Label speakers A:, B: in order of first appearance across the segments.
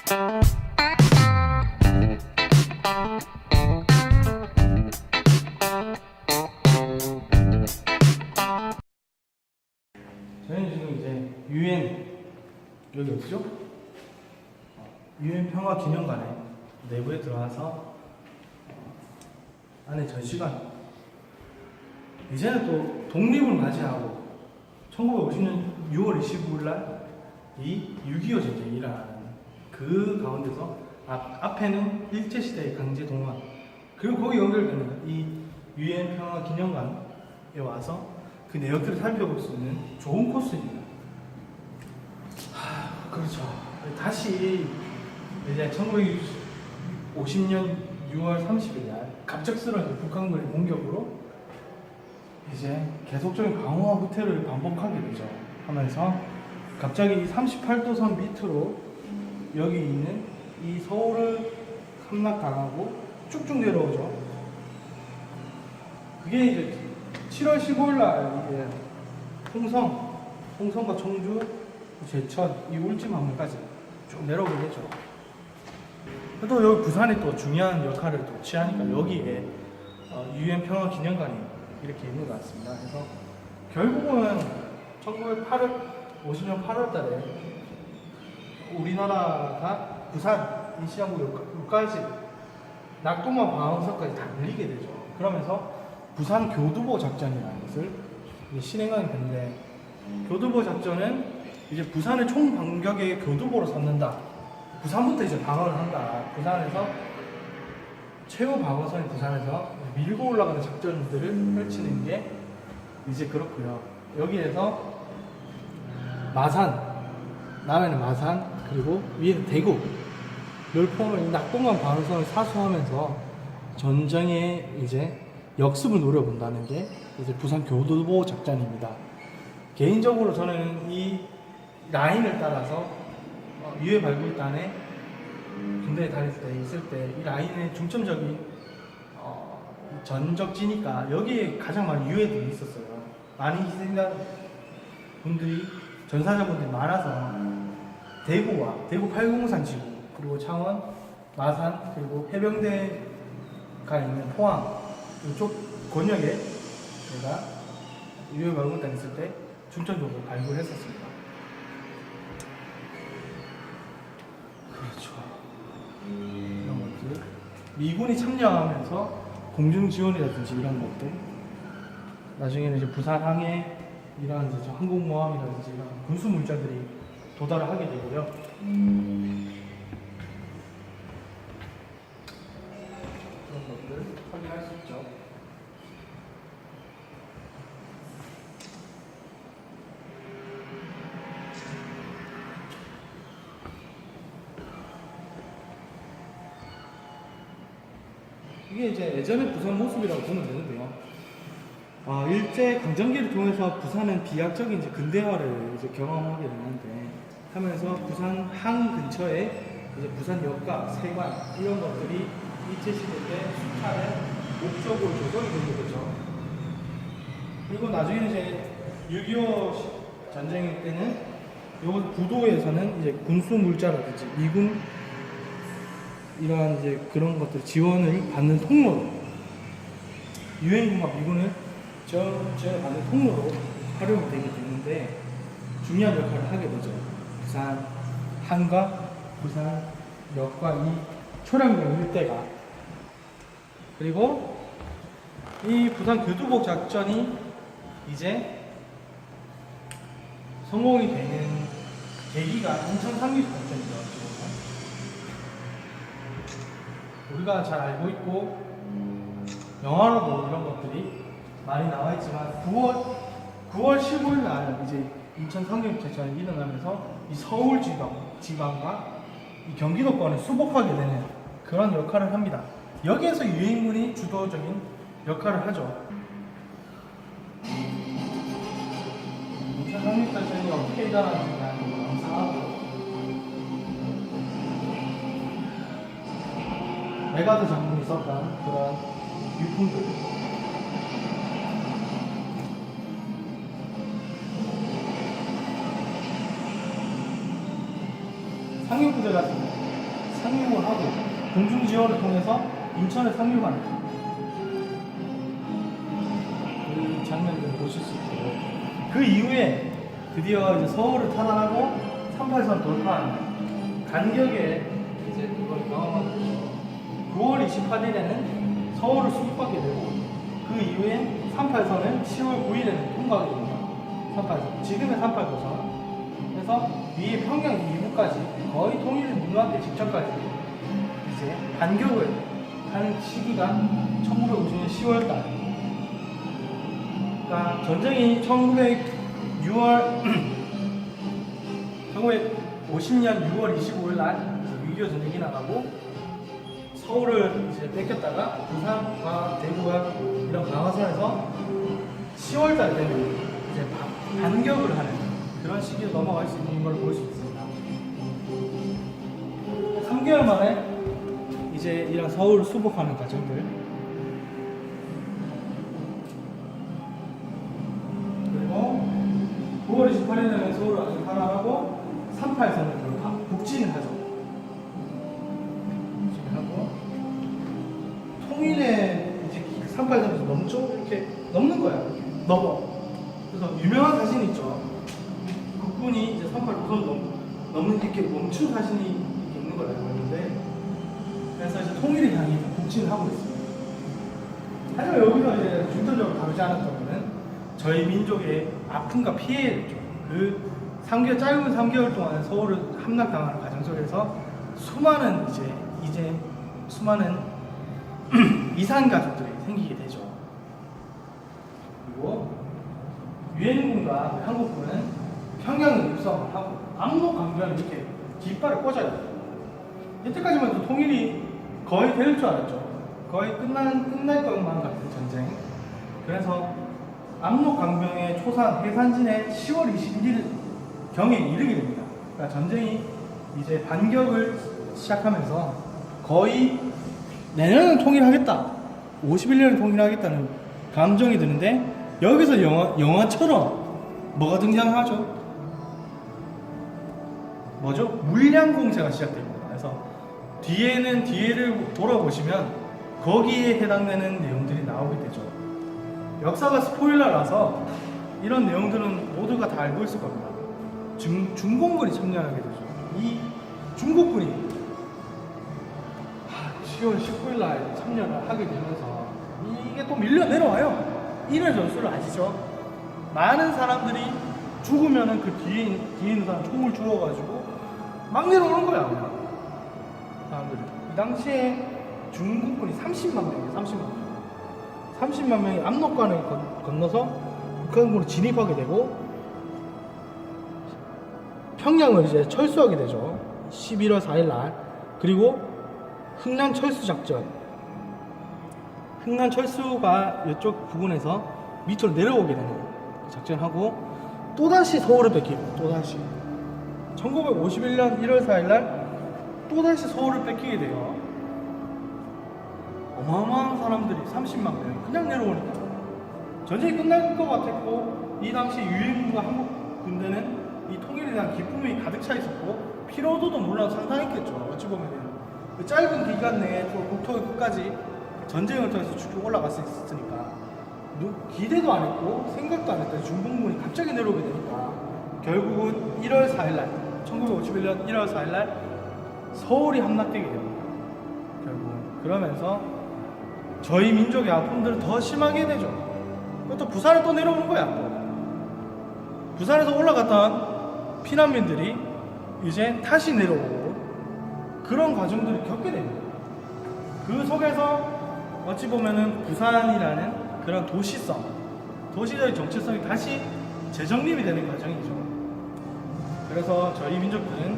A: 저희는 지금 이제 UN 여기 어디죠? UN 평화기념관에 내부에 들어와서 안에 전시관, 이제는 또 독립을 맞이하고 1950년 6월 25일 날 이 6.25 전쟁이 일어나는 그 가운데서 앞에는 일제시대의 강제 동원, 그리고 거기 연결되는 이 UN 평화기념관에 와서 그 내역들을 살펴볼 수 있는 좋은 코스입니다. 그렇죠. 다시 이제 1950년 6월 30일 날 갑작스러운 북한군의 공격으로 이제 계속적인 강화 후퇴를 반복하게 되죠. 하면서 갑자기 38도선 밑으로 여기 있는 이 서울을 함락당하고 쭉쭉 내려오죠. 그게 이제 7월 15일 날 이제 홍성과 청주, 제천, 이 울진 함락까지 쭉 내려오게 되죠. 또 여기 부산이 또 중요한 역할을 또 취하니까 여기에 UN 평화기념관이 이렇게 있는 것 같습니다. 그래서 결국은 1950년 8월 달에 우리나라가 부산, 인시장구까지 낙동강 방어선까지 다 밀리게 되죠. 그러면서 부산 교두보 작전이라는 것을 실행하게 되는데, 교두보 작전은 이제 부산을 총 반격의 교두보로 삼는다. 부산부터 이제 방어를 한다. 부산에서 최후 방어선인 부산에서 밀고 올라가는 작전들을 펼치는 게 이제 그렇고요. 여기에서 마산, 남해는 마산, 그리고 위에는 대구를 포함한 낙동강 방어선을 사수하면서 전쟁의 이제 역습을 노려본다는 게 이제 부산 교두보 작전입니다. 개인적으로 저는 이 라인을 따라서 유해 발굴단에 군대에 다닐 때 있을 때 이 라인의 중점적인 전적지니까 여기에 가장 많은 유해들이 있었어요. 많이 희생한 분들이, 전사자분들이 많아서 대구와 대구 803 지구, 그리고 창원, 마산, 그리고 해병대가 있는 포항 이쪽 권역에 제가 유해 발굴단 있을 때 중점적으로 발굴했었습니다. 그렇죠. 이런 것들 미군이 참여하면서 공중 지원이라든지 이런 것들, 나중에는 이제 부산항에 이런 이제 항공모함이라든지 이런 군수 물자들이 도달을 하게 되고요. 그런 것들 확인할 수 있죠. 이게 이제 예전의 부산 모습이라고 보면 되는데요. 일제 강점기를 통해서 부산은 비약적인 이제 근대화를 이제 경험하게 되는데, 하면서 부산 항 근처에 이제 부산역과 세관 이런 것들이 일제시대 때 수탈의 목적으로 조성이 된 거죠. 그리고 나중에 이제 6.25 전쟁 때는 요 부도에서는 이제 군수 물자라든지 미군 이러한 이제 그런 것들 지원을 받는 통로로, 유엔군과 미군을 지원받는 통로로 활용이 되게 되는데 중요한 역할을 하게 되죠. 부산 항과 부산역과 이 초량강 일대가. 그리고 이 부산 교두보 작전이 이제 성공이 되는 계기가 인천 상륙 작전이죠. 우리가 잘 알고 있고 영화로도 이런 것들이 많이 나와 있지만 9월 15일 날 이제 인천 상륙 작전이 일어나면서 이 서울 지방과 이 경기도권을 수복하게 되는 그런 역할을 합니다. 여기에서 유엔군이 주도적인 역할을 하죠. 인천 상륙 작전이 어떻게 일어나는지 상하고 메가드 장군이 썼던 그런 유품들, 상륙부대 같은 거 상륙을 하고 공중 지원을 통해서 인천에 상륙하는 그 장면들을 보실 수 있고, 그 이후에 드디어 이제 서울을 탈환하고 38선 돌파하는 간격에 이제 그걸 경험하게 되죠. 9월 28일에는 서울을 수입하게 되고, 그 이후에 38선은 10월 9일에는 통과하게 됩니다. 38선, 지금의 38도선. 그래서 위에 평양 이후까지 거의 통일을 무너하기 직전까지 이제 반격을 하는 시기가 1950년 10월달. 그러니까 전쟁이 1950년 6월 25일 날 6.25 전쟁이 나가고, 서울을 이제 뺏겼다가 부산과 대구가 이런 방어선에서 10월달 되면 이제 반격을 하는 그런 시기로 넘어갈 수 있는 걸 볼 수 있습니다. 3개월 만에 이제 이런 서울을 수복하는 과정들, 그리고 9월 28일 되면 서울을 아직 탈환하고 38선을 돌파, 북진을 하죠. 북진을 하고 통일의 이제 38선에서 넘죠? 이렇게 넘는 거야. 이렇게 넘어. 그래서 유명한 사진이 있죠. 국군이 이제 38도선 넘는 이렇게 멈춘 사진이 이렇게 있는 걸 알고 있는데, 그래서 이제 통일을 향해 북진을 하고 있습니다. 하지만 여기서 이제 중점적으로 다루지 않았다면은 저희 민족의 아픔과 피해였죠. 그 3개월, 짧은 3개월 동안 서울을 함락당하는 과정 속에서 수많은 이제 수많은 이산 가족들이 생기게 되죠. 그리고 유엔군과 한국군은 평양을 입성을 하고 압록강변을 이렇게 깃발을 꽂아요. 이때까지만 해도 통일이 거의 될 줄 알았죠. 거의 끝날 것만 같은 전쟁. 그래서 압록강변의 초산 해산진에 10월 21일 경에 이르게 됩니다. 그러니까 전쟁이 이제 반격을 시작하면서 거의 내년은 통일하겠다, 51년은 통일하겠다는 감정이 드는데, 여기서 영화처럼 뭐가 등장하죠? 뭐죠? 물량 공세가 시작됩니다. 그래서 뒤를 돌아보시면 거기에 해당되는 내용들이 나오게 되죠. 역사가 스포일러라서 이런 내용들은 모두가 다 알고 있을 겁니다. 중공군이 참여하게 되죠. 이 중국군이 10월 19일 날 참여를 하게 되면서 이게 또 밀려 내려와요. 이날 전술을 아시죠? 많은 사람들이 죽으면은 그 뒤에 있는 사람 총을 주워가지고 막 내려오는 거야. 그냥 사람들이. 이 당시에 중국군이 30만 명이에요. 30만 명이 압록강을 건너서 북한군으로 진입하게 되고 평양을 이제 철수하게 되죠. 11월 4일 날. 그리고 흥남 철수 작전. 흥남 철수가 이쪽 부근에서 밑으로 내려오게 되는 작전하고, 또다시 서울을 뺏기고, 또다시 1951년 1월 4일 날 또다시 서울을 뺏기게 돼요. 어마어마한 사람들이 30만 명이 그냥 내려오니까 전쟁이 끝날 것 같았고, 이 당시 유엔군과 한국 군대는 이 통일에 대한 기쁨이 가득 차 있었고 피로도도 물론 상당했겠죠. 어찌 보면은 그 짧은 기간 내에 국토의 끝까지 전쟁을 통해서 쭉 올라갈 수 있었으니까 기대도 안 했고 생각도 안 했던 중공군이 갑자기 내려오게 되니까 결국은 1월 4일날 1951년 1월 4일날 서울이 함락되게 됩니다. 결국은 그러면서 저희 민족의 아픔들을 더 심하게 되죠. 또 부산에 또 내려오는 거야. 부산에서 올라갔던 피난민들이 이제 다시 내려오고 그런 과정들을 겪게 됩니다. 그 속에서 어찌 보면은 부산이라는 그런 도시적인 정체성이 다시 재정립이 되는 과정이죠. 그래서 저희 민족들은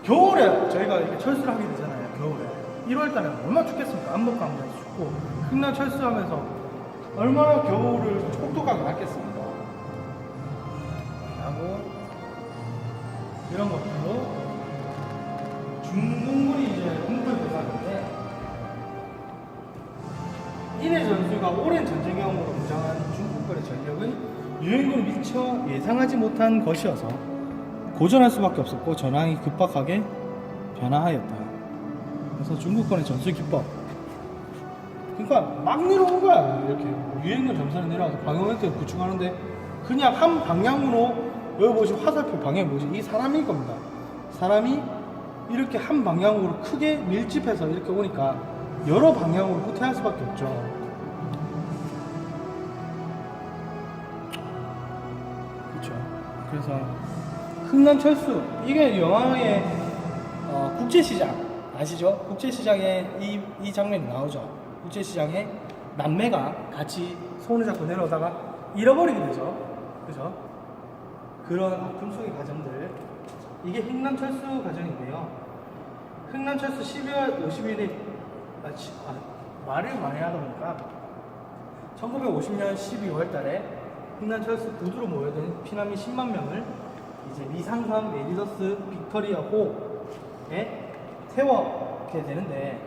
A: 겨울에 저희가 이렇게 철수를 하게 되잖아요. 겨울에 1월달에 얼마나 춥겠습니까? 압록강변에서 춥고 흥남 철수하면서 얼마나 겨울을 혹독하게 맞겠습니까? 하고 이런 것들로 중공군이 이제 공포의 대상인데, 이내 전술과 오랜 전쟁 경험으로 무장한 중국군의 전력은 유엔군이 미처 예상하지 못한 것이어서 고전할 수밖에 없었고 전황이 급박하게 변화하였다. 그래서 중국권의 전술 기법. 그러니까 막 내려온 거야. 이렇게 유행군 점선에 내려와서 방어멘트 구축하는데 그냥 한 방향으로, 여기 보시면 화살표 방향이 뭐지? 이 사람일 겁니다. 사람이 이렇게 한 방향으로 크게 밀집해서 이렇게 오니까 여러 방향으로 후퇴할 수밖에 없죠. 그렇죠. 그래서 흥남철수, 이게 영화의 국제시장 아시죠? 국제시장에 이 장면이 나오죠. 국제시장에 남매가 같이 손을 잡고 내려오다가 잃어버리게 되죠. 그죠? 그런 아픔 속의 과정들, 이게 흥남철수 과정인데요. 흥남철수 12월 50일에 말을 많이 하다 보니까 1950년 12월 달에 흥남철수 구두로 모여든 피난민 10만 명을 이제 미상선 메리더스 빅토리아 호에 세워게 되는데,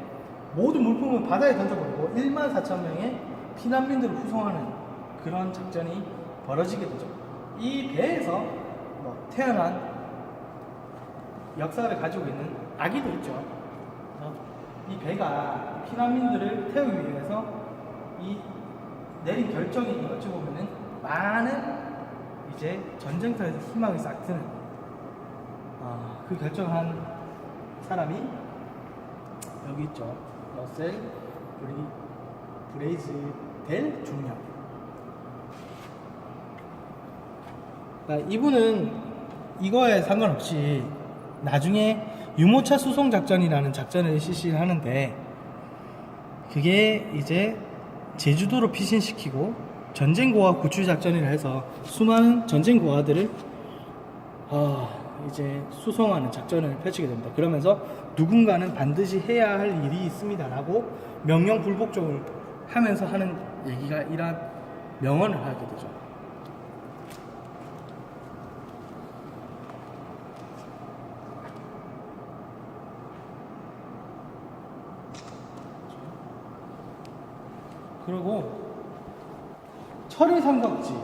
A: 모든 물품을 바다에 던져버리고 1만 4천 명의 피난민들을 후송하는 그런 작전이 벌어지게 되죠. 이 배에서 태어난 역사를 가지고 있는 아기도 있죠. 이 배가 피난민들을 태우기 위해서 이 내린 결정이 어찌 보면은 많은 이제 전쟁터에서 희망을 싹 트는 그 결정한 사람이 여기 있죠. 러셀 브레이즈델 중령. 이분은 이거에 상관없이 나중에 유모차 수송 작전이라는 작전을 실시를 하는데, 그게 이제 제주도로 피신시키고 전쟁고아 구출 작전이라 해서 수많은 전쟁고아들을 이제 수송하는 작전을 펼치게 됩니다. 그러면서 누군가는 반드시 해야 할 일이 있습니다라고 명령 불복종을 하면서 하는 얘기가 이러한 명언을 하게 되죠. 그리고 철의 삼각지,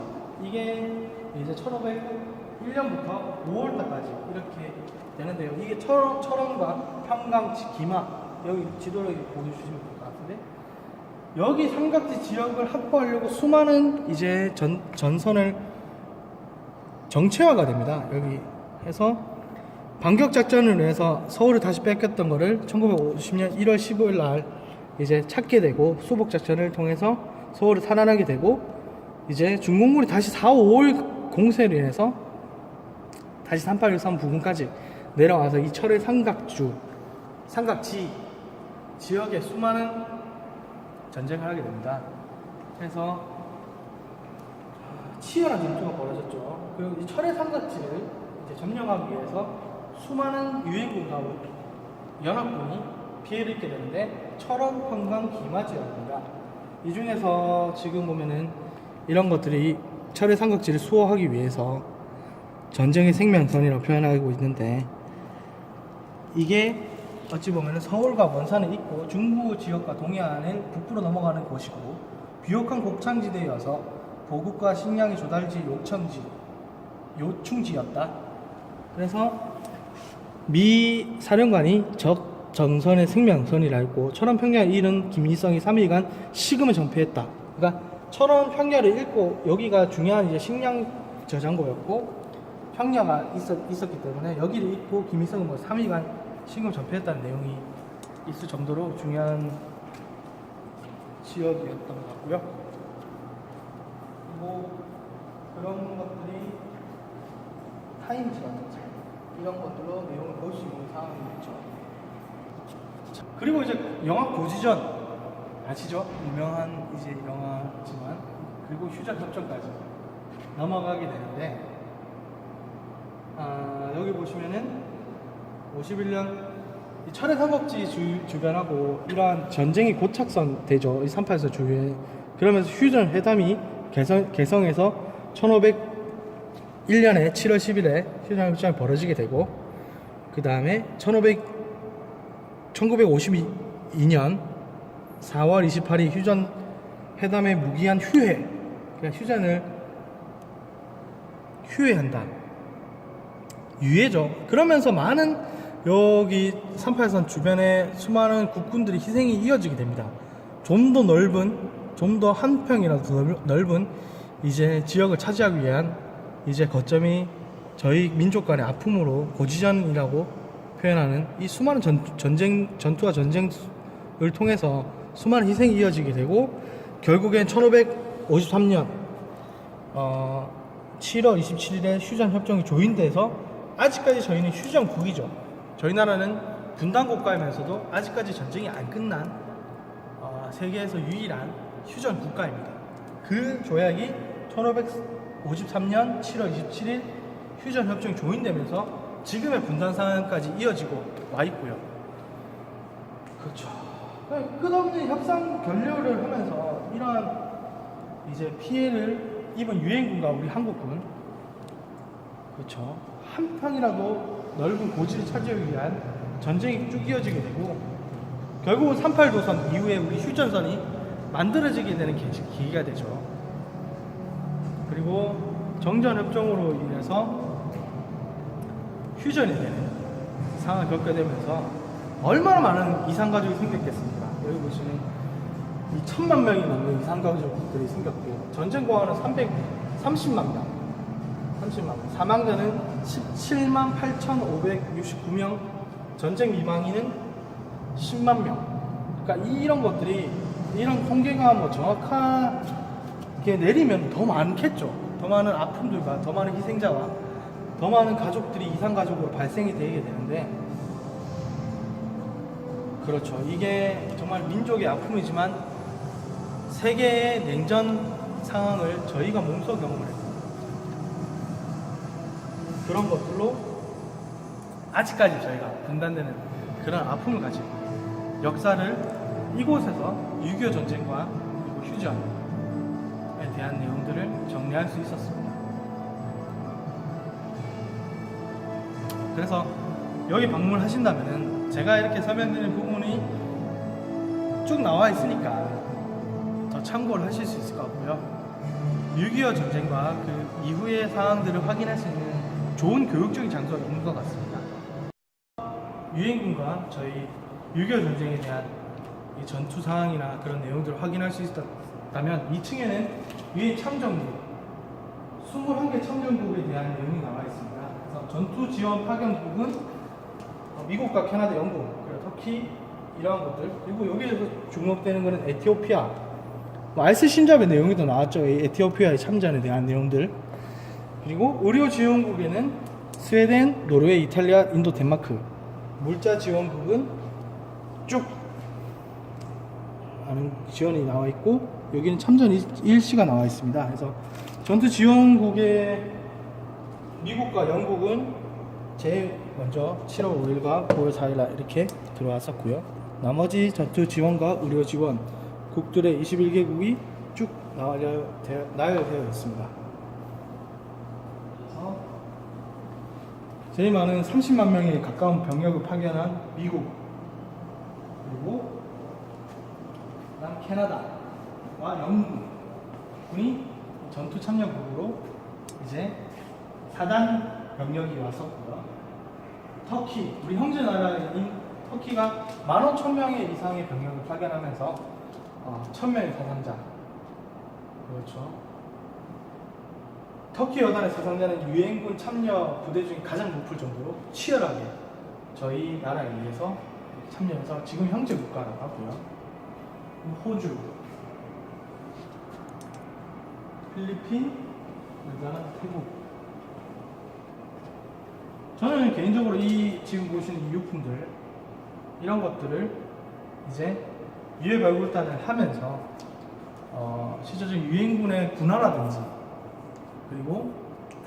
A: 이게 이제 1501년부터 5월달까지 이렇게 되는데요. 이게 철원과 평강, 기마, 여기 지도를 보여주시면 될 것 같은데, 여기 삼각지 지역을 확보하려고 수많은 이제 전선을 정체화가 됩니다. 여기 해서 반격 작전을 위해서 서울을 다시 뺏겼던 거를 1950년 1월 15일 날 이제 찾게 되고, 수복 작전을 통해서 서울을 살아나게 되고, 이제 중공군이 다시 4, 5월 공세를 해서 다시 3813 부근까지 내려와서 이 철의 삼각지 지역에 수많은 전쟁을 하게 됩니다. 그래서 치열한 전투가 벌어졌죠. 그리고 이 철의 삼각지를 이제 점령하기 위해서 수많은 유엔군과 연합군이 피해를 입게 되는데, 철원, 평강, 기마 지역입니다. 이 중에서 지금 보면은 이런 것들이 철의 삼각지를 수호하기 위해서 전쟁의 생명선이라고 표현하고 있는데, 이게 어찌 보면은 서울과 원산을 잇고 중부 지역과 동해안을 북부로 넘어가는 곳이고, 비옥한 곡창지대여서 보급과 식량이 조달지 요충지였다. 그래서 미 사령관이 적 정선의 생명선이라 했고, 철원 평야를 잃은 김일성이 3일간 식음을 전폐했다. 그러니까 철원 평야를 잃고, 여기가 중요한 이제 식량 저장고였고 평야가 있었기 때문에 여기를 잃고 김일성은 3일간 식음을 전폐했다는 내용이 있을 정도로 중요한 지역이었던 것 같고요. 그리고 그런 것들이 타임즈라든지 이런 것들로 내용을 볼 수 있는 상황이겠죠. 그리고 이제 영화 고지전 아시죠? 유명한 이제 영화지만, 그리고 휴전 협정까지 넘어가게 되는데, 여기 보시면은 51년 철의 삼각지 주변하고 이러한 전쟁이 고착선 되죠. 이 38서 주위에. 그러면서 휴전 회담이 개성에서 1501년에 7월 10일에 휴전 협정이 벌어지게 되고, 그 다음에 1952년 4월 28일 휴전 회담의 무기한 휴회, 그러니까 휴전을 휴회한다. 유예죠. 그러면서 많은 여기 38선 주변에 수많은 국군들이 희생이 이어지게 됩니다. 좀 더 넓은, 좀 더 한 평이라도 더 넓은 이제 지역을 차지하기 위한 이제 거점이 저희 민족 간의 아픔으로 고지전이라고 표현하는 이 수많은 전투와 전쟁을 통해서 수많은 희생이 이어지게 되고, 결국엔 1553년 7월 27일에 휴전협정이 조인돼서 아직까지 저희는 휴전국이죠. 저희 나라는 분단국가이면서도 아직까지 전쟁이 안 끝난 세계에서 유일한 휴전국가입니다. 그 조약이 1553년 7월 27일 휴전협정이 조인되면서 지금의 분단 상황까지 이어지고 와 있고요. 그렇죠. 끝없는 협상 결렬을 하면서 이러한 이제 피해를 입은 유엔군과 우리 한국군, 그렇죠, 한 평이라도 넓은 고지를 차지하기 위한 전쟁이 쭉 이어지게 되고, 결국은 38도선 이후에 우리 휴전선이 만들어지게 되는 계기가 되죠. 그리고 정전협정으로 인해서 휴전이 되는 상황을 겪게 되면서 얼마나 많은 이산가족이 생겼겠습니까? 여기 보시면 이 1000만 명이 넘는 이산가족들이 생겼고, 전쟁공화는 330만 명, 사망자는 17만 8,569명, 전쟁 미망인은 10만 명. 그러니까 이런 것들이, 이런 통계가 뭐 정확하게 내리면 더 많겠죠. 더 많은 아픔들과 더 많은 희생자와 더 많은 가족들이 이산가족으로 발생이 되게 되는데, 그렇죠. 이게 정말 민족의 아픔이지만 세계의 냉전 상황을 저희가 몸소 경험을 했습니다. 그런 것들로 아직까지 저희가 분단되는 그런 아픔을 가지고 역사를 이곳에서 6.25 전쟁과 그리고 휴전에 대한 내용들을 정리할 수 있었습니다. 그래서 여기 방문하신다면은 제가 이렇게 설명드리는 부분이 쭉 나와 있으니까 더 참고를 하실 수 있을 것 같고요. 6.25 전쟁과 그 이후의 상황들을 확인할 수 있는 좋은 교육적인 장소가 있는 것 같습니다. 유엔군과 저희 6.25 전쟁에 대한 이 전투 상황이나 그런 내용들을 확인할 수 있었다면, 2층에는 유엔 참전국 21개 참전국에 대한 내용이 나와 있습니다. 그래서 전투 지원 파견국은 미국과 캐나다, 영국, 그리고 터키, 이러한 것들, 그리고 여기에서 주목되는 것은 에티오피아, 알스 신잡의 내용이 더 나왔죠. 이 에티오피아의 참전에 대한 내용들. 그리고 의료 지원국에는 스웨덴, 노르웨이, 이탈리아, 인도, 덴마크. 물자 지원국은 쭉 많은 지원이 나와 있고, 여기는 참전 일시가 나와 있습니다. 그래서 전투 지원국의 미국과 영국은 제일 먼저 7월 5일과 9월 4일 이렇게 들어왔었고요. 나머지 전투 지원과 의료 지원 국들의 21개국이 쭉 나열되어 있습니다. 제일 많은 30만 명에 가까운 병력을 파견한 미국, 그리고 그다음 캐나다와 영국군이 전투 참여국으로 이제 4단 병력이 왔었고요. 터키, 우리 형제 나라인 터키가 15,000명의 이상의 병력을 파견하면서 1000명의 사상자, 그렇죠. 터키 여단의 사상자는 유엔군 참여 부대 중에 가장 높을 정도로 치열하게 저희 나라에 의해서 참여해서 지금 형제 국가라고 하고요. 호주, 필리핀, 그다음 태국. 저는 개인적으로 이 지금 보시는 이 유품들, 이런 것들을 이제 유해 발굴단을 하면서 실제적인 유엔군의 군화라든지, 그리고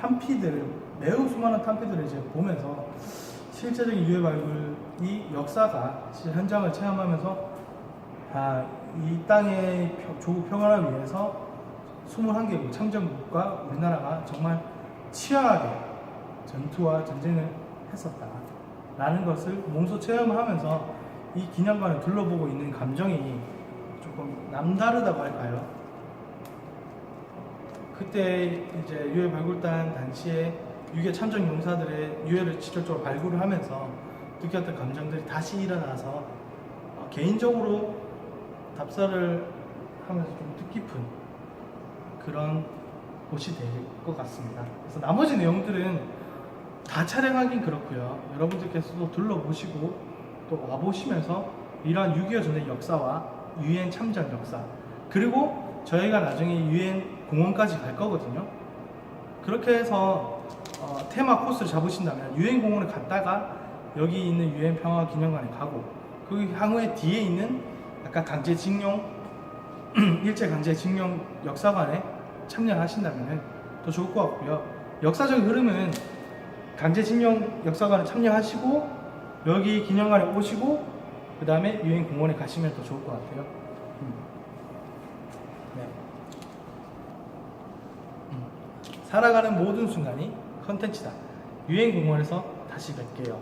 A: 탄피들을, 매우 수많은 탄피들을 이제 보면서 실제적인 유해 발굴이 역사가 실제 현장을 체험하면서 이 땅의 조국 평화를 위해서 21개국 참전국과 우리나라가 정말 치열하게 전투와 전쟁을 했었다 라는 것을 몸소 체험하면서 이 기념관을 둘러보고 있는 감정이 조금 남다르다고 할까요? 그때 이제 유해 발굴단 당시에 유해 참전 용사들의 유해를 직접적으로 발굴을 하면서
B: 느꼈던 감정들이 다시 일어나서 개인적으로 답사를 하면서 좀 뜻깊은 그런 곳이 될 것 같습니다. 그래서 나머지 내용들은 다 촬영하긴 그렇고요. 여러분들께서도 둘러보시고 또 와보시면서 이러한 6.25 전의 역사와 유엔 참전 역사, 그리고 저희가 나중에 유엔 공원까지 갈 거거든요. 그렇게 해서 테마 코스를 잡으신다면 유엔 공원을 갔다가 여기 있는 유엔 평화 기념관에 가고 그 향후에 뒤에 있는 아까 강제징용 일제 강제징용 역사관에 참여하신다면 더 좋을 것 같고요. 역사적 흐름은 강제징용 역사관에 참여하시고 여기 기념관에 오시고 그 다음에 유엔 공원에 가시면 더 좋을 것 같아요. 네. 살아가는 모든 순간이 컨텐츠다. 유엔 공원에서 다시 뵐게요.